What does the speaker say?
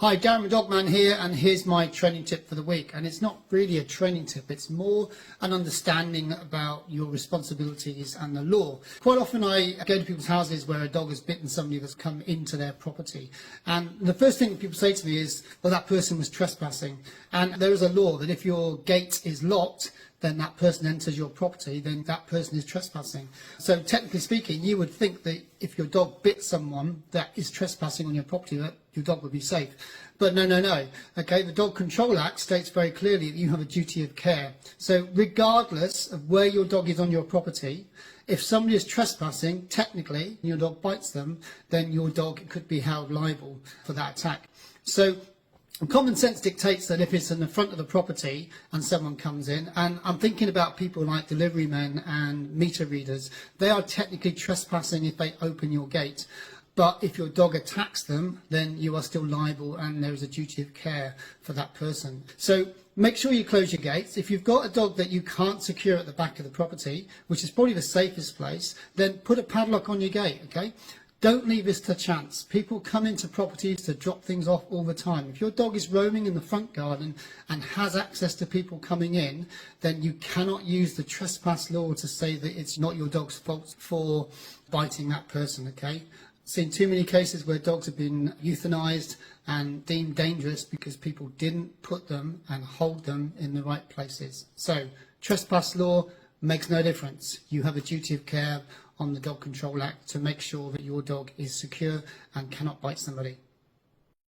Hi, Darran Dogman here, and here's my training tip for the week. And it's not really a training tip, it's more an understanding about your responsibilities and the law. Quite often I go to people's houses where a dog has bitten somebody that's come into their property. And the first thing people say to me is, well, that person was trespassing. And there is a law that if your gate is locked, then that person enters your property, then that person is trespassing. So technically speaking, you would think that if your dog bit someone that is trespassing on your property, that your dog would be safe. But no. Okay, the Dog Control Act states very clearly that you have a duty of care. So regardless of where your dog is on your property, if somebody is trespassing, technically, and your dog bites them, then your dog could be held liable for that attack. So common sense dictates that if it's in the front of the property and someone comes in, and I'm thinking about people like delivery men and meter readers, they are technically trespassing if they open your gate. But if your dog attacks them, then you are still liable and there is a duty of care for that person. So make sure you close your gates. If you've got a dog that you can't secure at the back of the property, which is probably the safest place, then put a padlock on your gate, okay? Don't leave this to chance. People come into properties to drop things off all the time. If your dog is roaming in the front garden and has access to people coming in, then you cannot use the trespass law to say that it's not your dog's fault for biting that person, okay? Seen too many cases where dogs have been euthanized and deemed dangerous because people didn't put them and hold them in the right places. So trespass law makes no difference. You have a duty of care on the Dog Control Act to make sure that your dog is secure and cannot bite somebody.